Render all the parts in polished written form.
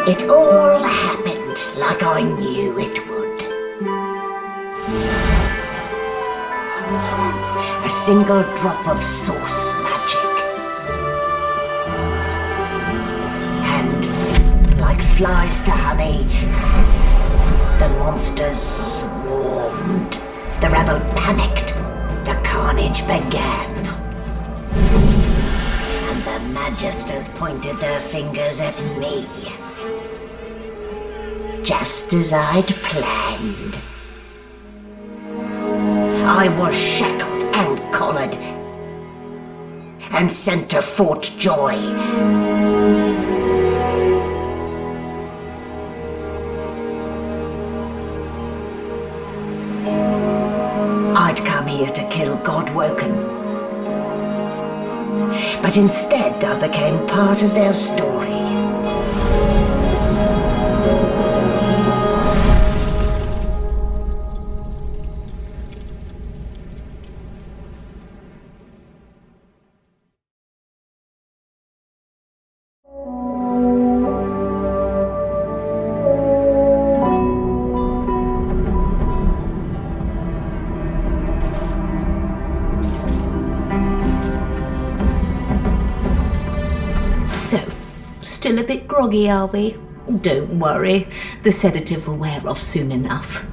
It all happened like I knew it would. A single drop of source magic. And, like flies to honey, the monsters swarmed. The rabble panicked. The carnage began. And the magisters pointed their fingers at me. Just as I'd planned. I was shackled and collared and sent to Fort Joy. I'd come here to kill Godwoken, but instead I became part of their story. So, still a bit groggy, are we? Don't worry, the sedative will wear off soon enough.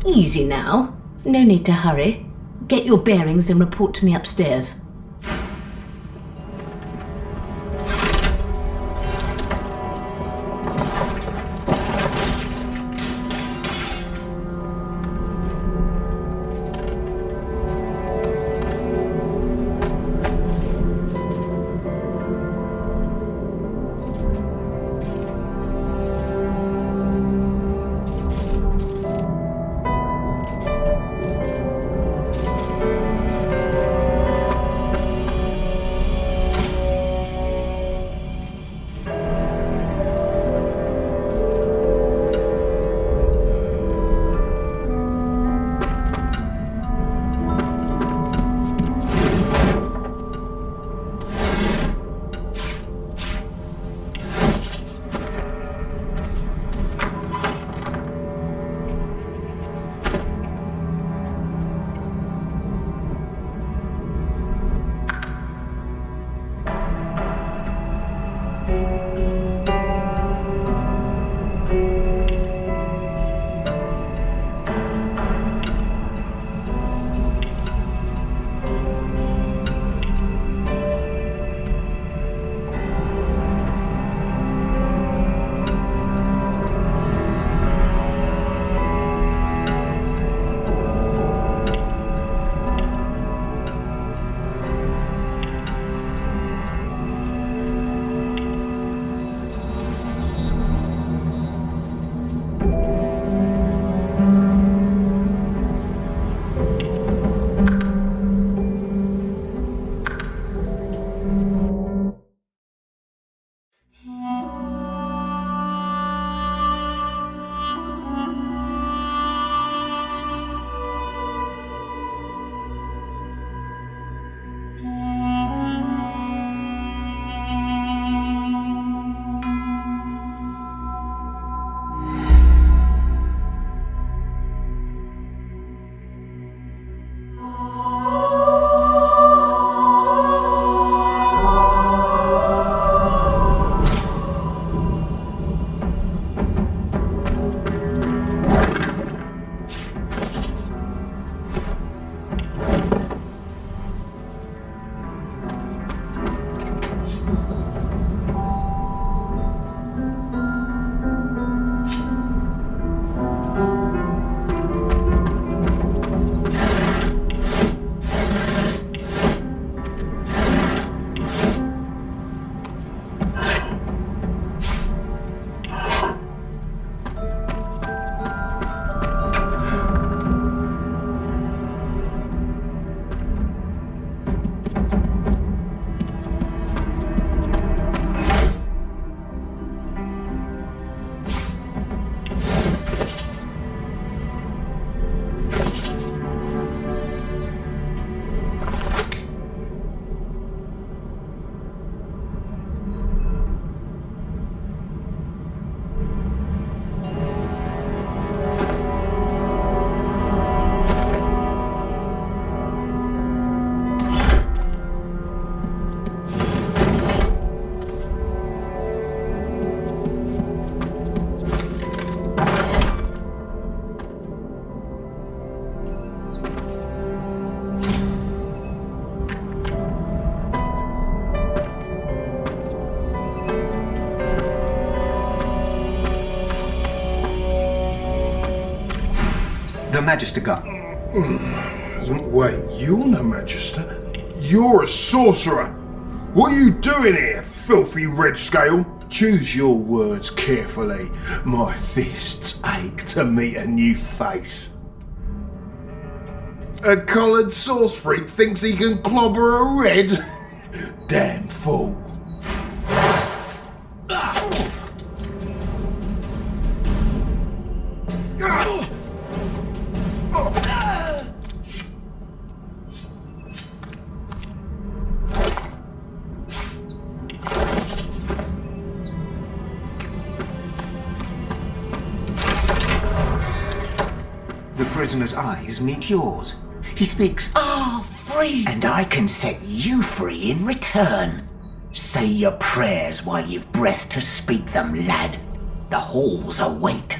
Easy now, no need to hurry. Get your bearings and report to me upstairs. The Magister got. Wait, you're no Magister? You're a sorcerer! What are you doing here, filthy red scale? Choose your words carefully. My fists ache to meet a new face. A collared sauce freak thinks he can clobber a red? Damn fool. The prisoner's eyes meet yours. He speaks. Oh, free! And I can set you free in return. Say your prayers while you've breath to speak them, lad. The halls await.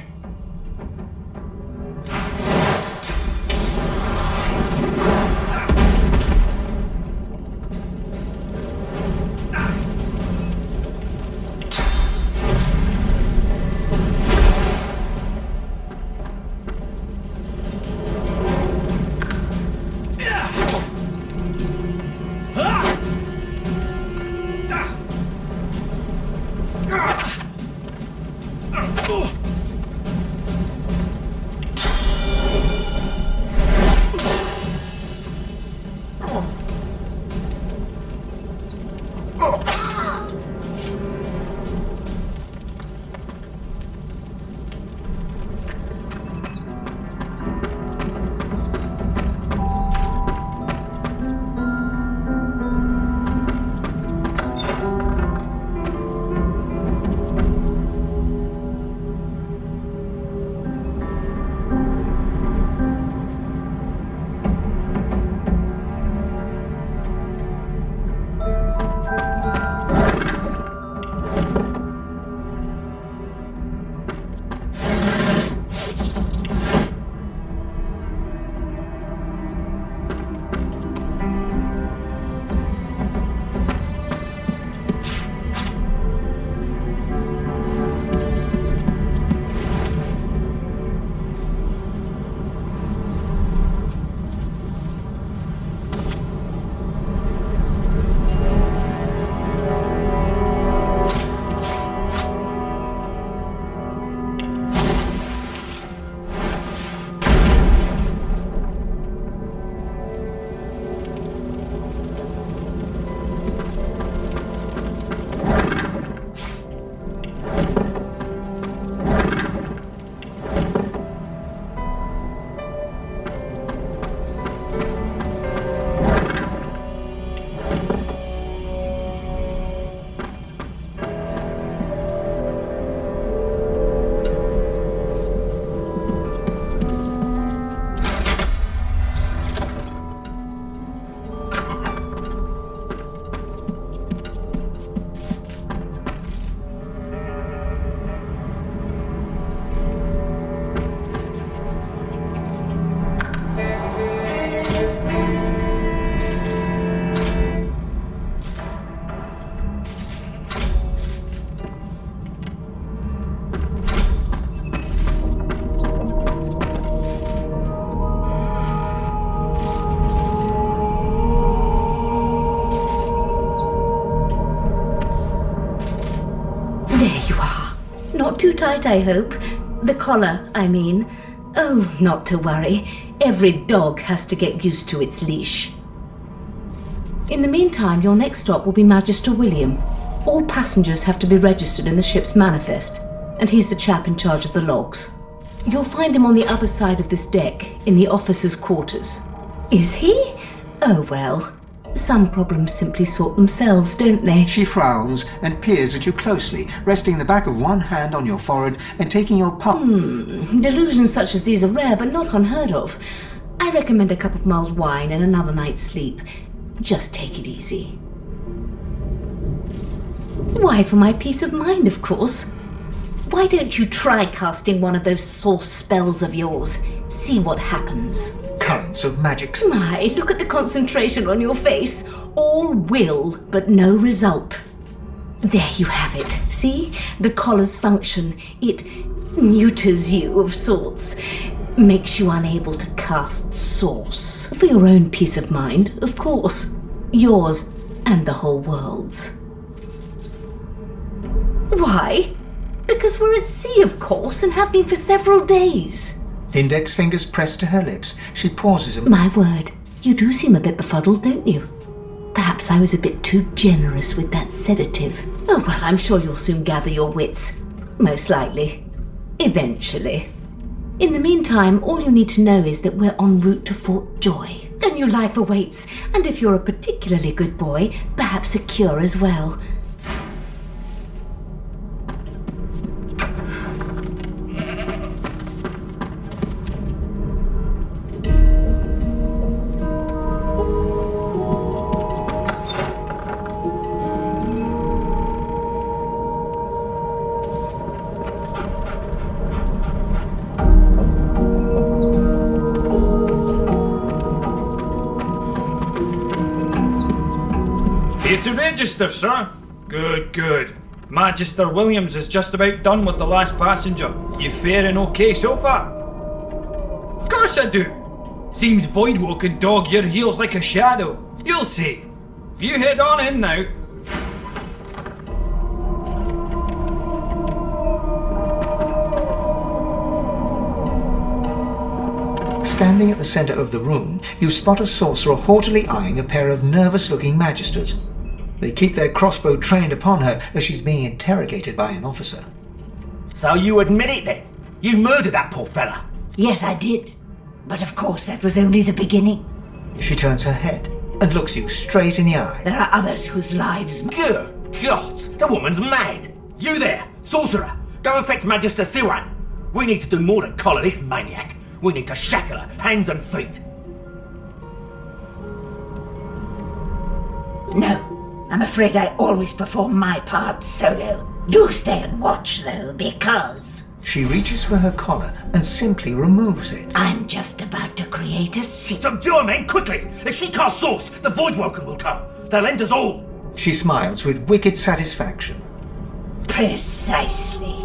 Not too tight, I hope. The collar, I mean. Oh, not to worry. Every dog has to get used to its leash. In the meantime, your next stop will be Magister William. All passengers have to be registered in the ship's manifest, and he's the chap in charge of the logs. You'll find him on the other side of this deck, in the officers' quarters. Is he? Oh well. Some problems simply sort themselves, don't they? She frowns and peers at you closely, resting the back of one hand on your forehead and taking your palm. Delusions such as these are rare, but not unheard of. I recommend a cup of mulled wine and another night's sleep. Just take it easy. Why, for my peace of mind, of course. Why don't you try casting one of those source spells of yours? See what happens. Currents of magic. My, look at the concentration on your face. All will, but no result. There you have it. See? The collar's function. It neuters you of sorts. Makes you unable to cast source. For your own peace of mind, of course. Yours and the whole world's. Why? Because we're at sea, of course, and have been for several days. Index fingers pressed to her lips. She pauses a My word, you do seem a bit befuddled, don't you? Perhaps I was a bit too generous with that sedative. Oh, well, I'm sure you'll soon gather your wits. Most likely. Eventually. In the meantime, all you need to know is that we're en route to Fort Joy. A new life awaits, and if you're a particularly good boy, perhaps a cure as well. Here to register, sir. Good, good. Magister Williams is just about done with the last passenger. You faring okay so far? Of course I do. Seems Voidwalk can dog your heels like a shadow. You'll see. You head on in now. Standing at the center of the room, you spot a sorcerer haughtily eyeing a pair of nervous-looking magisters. They keep their crossbow trained upon her as she's being interrogated by an officer. So you admit it then? You murdered that poor fella? Yes, I did. But of course, that was only the beginning. She turns her head and looks you straight in the eye. There are others whose lives... Good God, the woman's mad. You there, sorcerer, go and fetch Magister Siwan. We need to do more than collar this maniac. We need to shackle her, hands and feet. No, I'm afraid I always perform my part solo. Do stay and watch, though, because... She reaches for her collar and simply removes it. I'm just about to create a scene. Subdue her, men, quickly! If she casts source, the Voidwoken will come. They'll end us all. She smiles with wicked satisfaction. Precisely.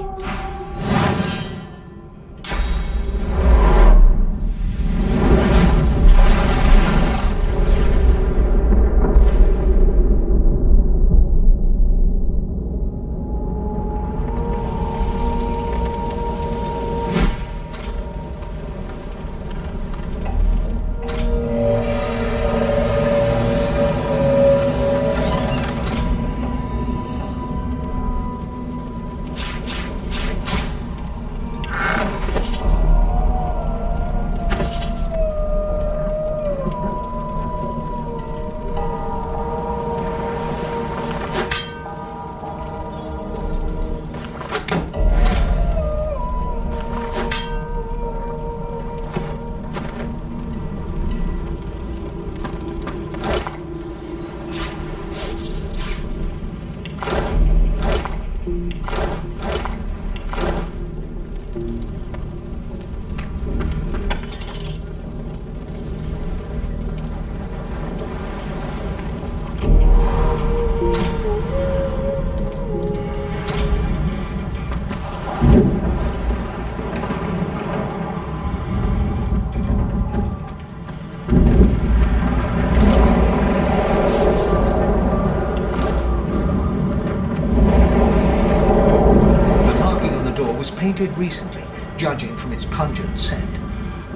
Painted recently, judging from its pungent scent.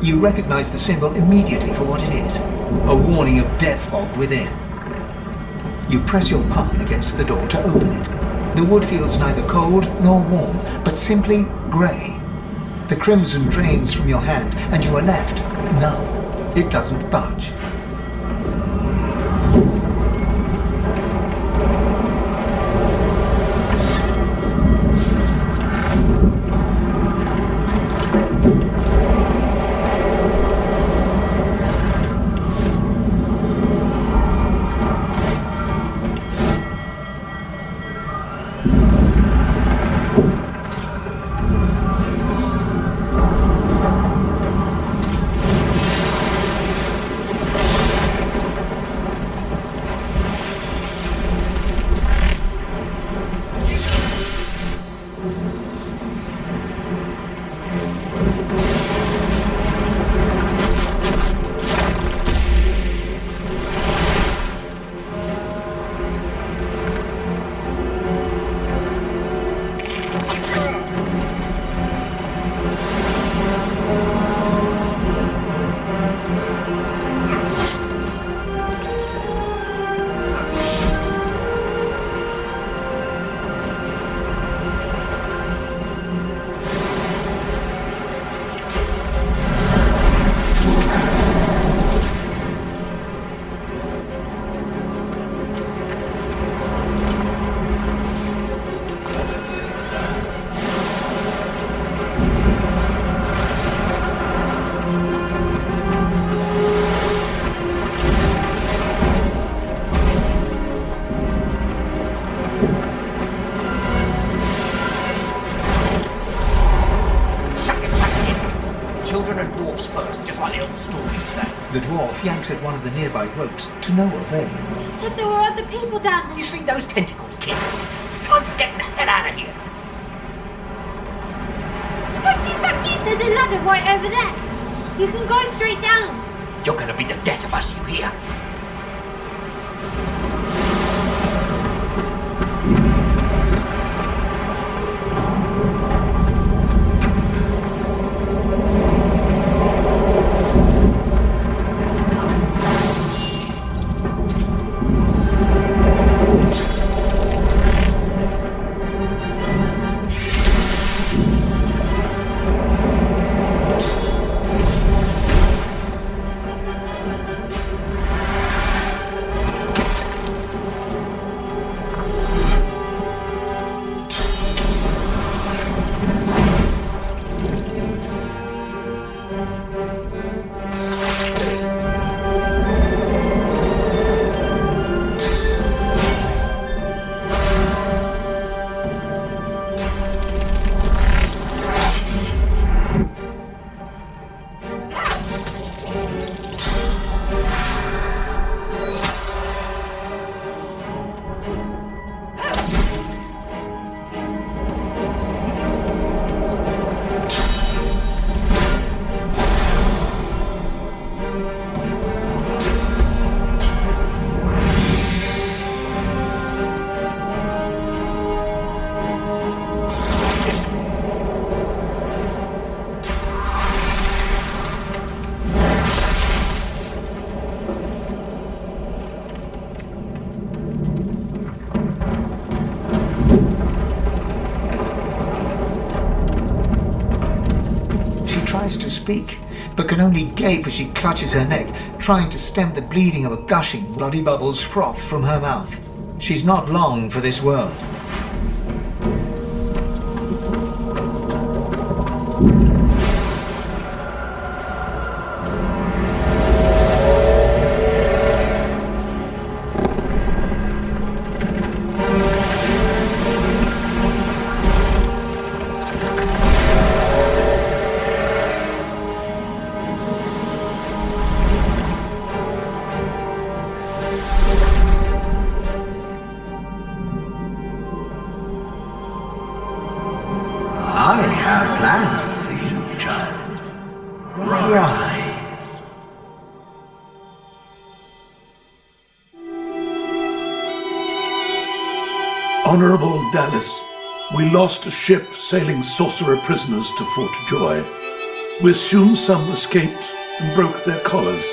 You recognize the symbol immediately for what it is, a warning of death fog within. You press your palm against the door to open it. The wood feels neither cold nor warm, but simply grey. The crimson drains from your hand, and you are left numb. It doesn't budge. children and dwarfs first, just like the old stories say. The dwarf yanks at one of the nearby ropes to no avail. You said there were other people down there. You see those tentacles, kid? It's time for getting the hell out of here. Fuck you! There's a ladder right over there. You can go straight down. You're gonna be the death of us, you hear? To speak, but can only gape as she clutches her neck, trying to stem the bleeding of a gushing, bloody bubbles froth from her mouth. She's not long for this world. I have plans for you, child. Rise. Honorable Dallas, we lost a ship sailing sorcerer prisoners to Fort Joy. We assume some escaped and broke their collars.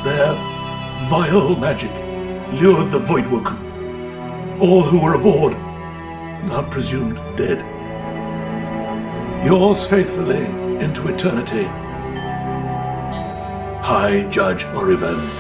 Their vile magic lured the Voidwook. All who were aboard are presumed dead. Yours faithfully into eternity, High Judge Oriven.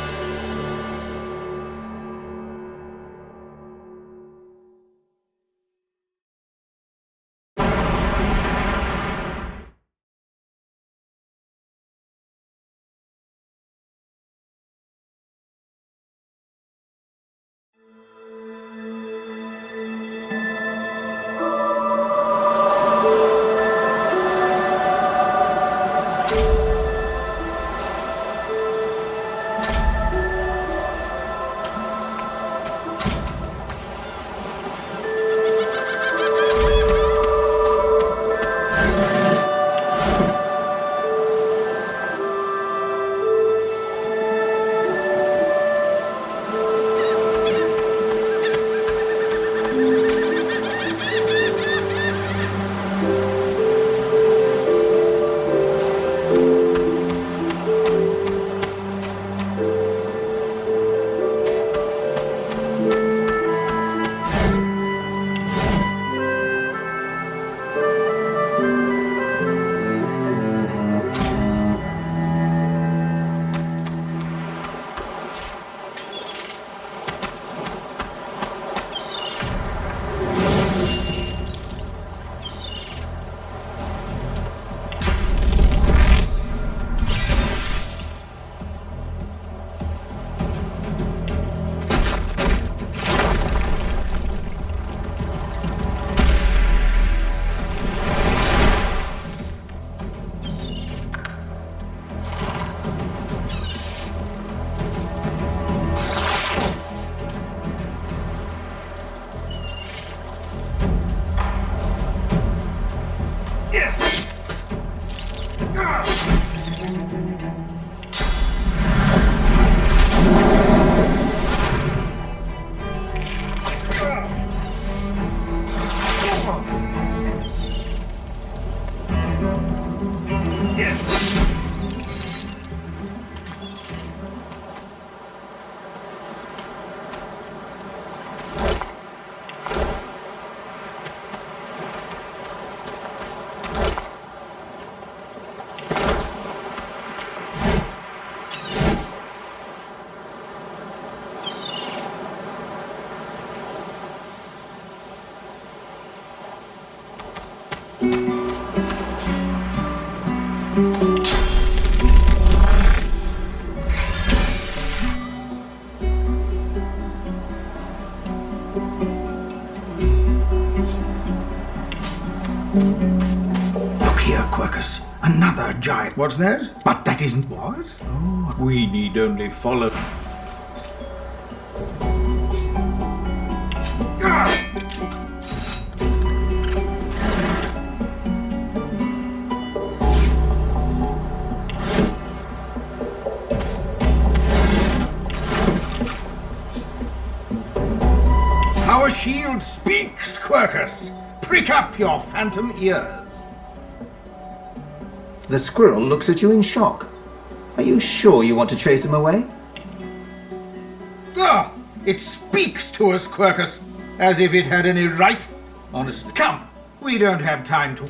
Look here, Quercus. Another giant. What's that? But that isn't what? Oh, We need only follow. our shield speaks, Quercus. Prick up your phantom ears. The squirrel looks at you in shock. Are you sure you want to chase him away? Ah, it speaks to us, Quercus, as if it had any right. Honestly, come, we don't have time to...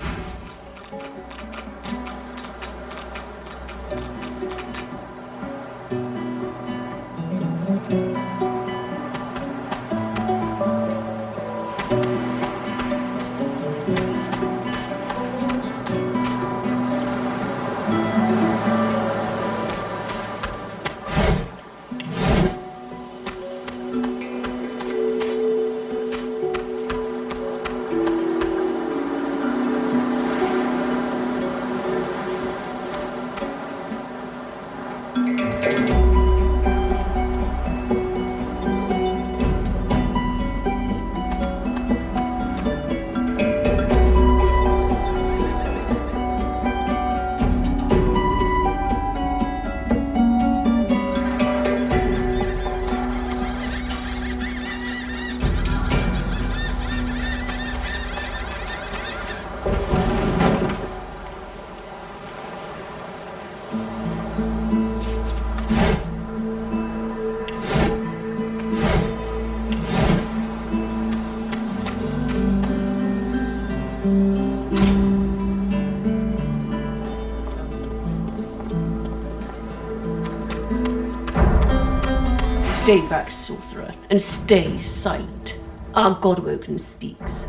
Stay back, sorcerer, and stay silent. Our Godwoken speaks.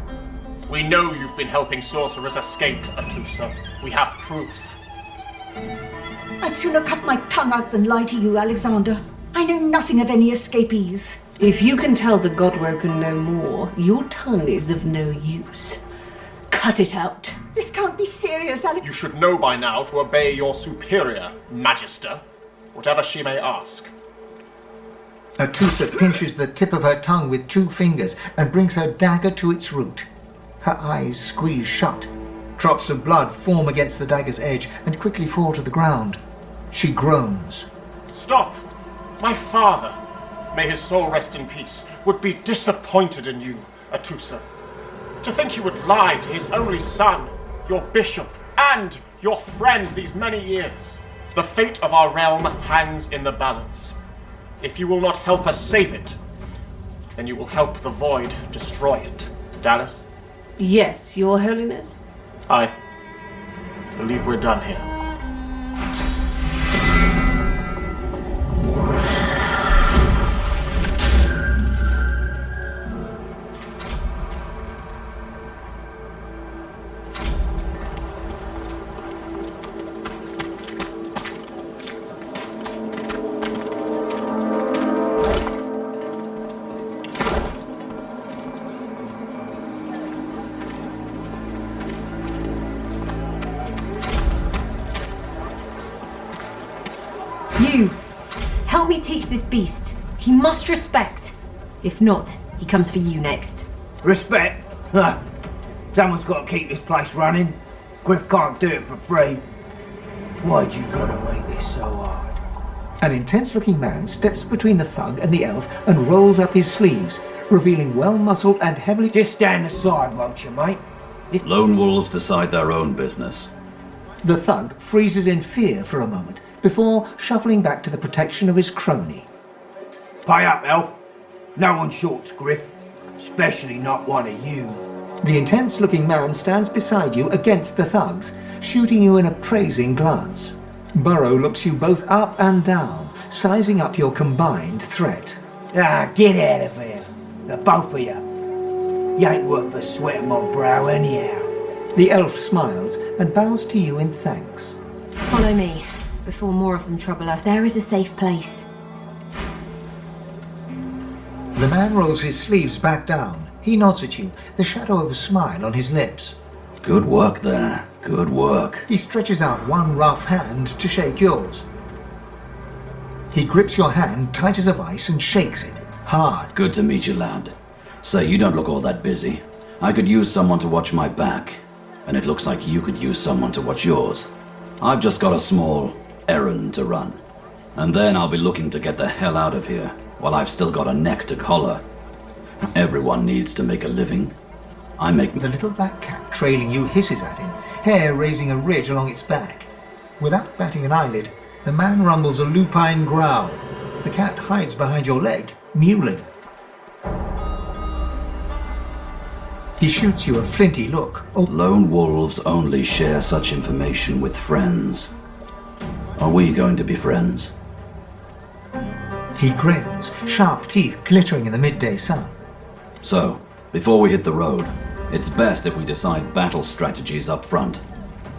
We know you've been helping sorcerers escape, Atusa. We have proof. I'd sooner cut my tongue out than lie to you, Alexander. I know nothing of any escapees. If you can tell the Godwoken no more, your tongue is of no use. Cut it out. This can't be serious, Alex. You should know by now to obey your superior, Magister, whatever she may ask. Atusa pinches the tip of her tongue with 2 fingers and brings her dagger to its root. Her eyes squeeze shut. Drops of blood form against the dagger's edge and quickly fall to the ground. She groans. Stop! My father, may his soul rest in peace, would be disappointed in you, Atusa. To think you would lie to his only son, your bishop, and your friend these many years. The fate of our realm hangs in the balance. If you will not help us save it, then you will help the Void destroy it. Dallas? Yes, Your Holiness. I believe we're done here. You! Help me teach this beast. He must respect. If not, he comes for you next. Respect? Huh. Someone's got to keep this place running. Griff can't do it for free. Why'd you gotta make this so hard? An intense-looking man steps between the thug and the elf and rolls up his sleeves, revealing well-muscled and heavily... Just stand aside, won't you, mate? Lone wolves decide their own business. The thug freezes in fear for a moment before shuffling back to the protection of his crony. Pay up, elf. No one shorts Griff, especially not one of you. The intense-looking man stands beside you against the thugs, shooting you an appraising glance. Burrow looks you both up and down, sizing up your combined threat. Ah, get out of here. The both of you. You ain't worth the sweat of my brow anyhow. The elf smiles and bows to you in thanks. Follow me, before more of them trouble us. There is a safe place. The man rolls his sleeves back down. He nods at you, the shadow of a smile on his lips. Good work there. Good work. He stretches out one rough hand to shake yours. He grips your hand tight as a vice and shakes it, hard. Good to meet you, lad. Say, you don't look all that busy. I could use someone to watch my back, and it looks like you could use someone to watch yours. I've just got a small errand to run, and then I'll be looking to get the hell out of here while I've still got a neck to collar. Everyone needs to make a living. I make... The little black cat trailing you hisses at him, hair raising a ridge along its back. Without batting an eyelid, the man rumbles a lupine growl. The cat hides behind your leg, mewling. He shoots you a flinty look. Lone wolves only share such information with friends. Are we going to be friends? He grins, sharp teeth glittering in the midday sun. So, before we hit the road, it's best if we decide battle strategies up front.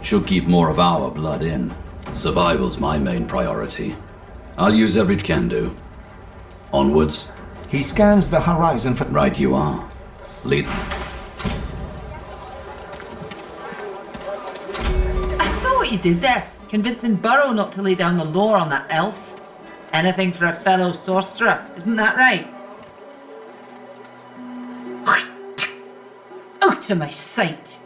Should keep more of our blood in. Survival's my main priority. I'll use every can do. Onwards. He scans the horizon for... Right you are. Lead... I saw what you did there, convincing Burrow not to lay down the law on that elf. Anything for a fellow sorcerer, isn't that right? Out of my sight!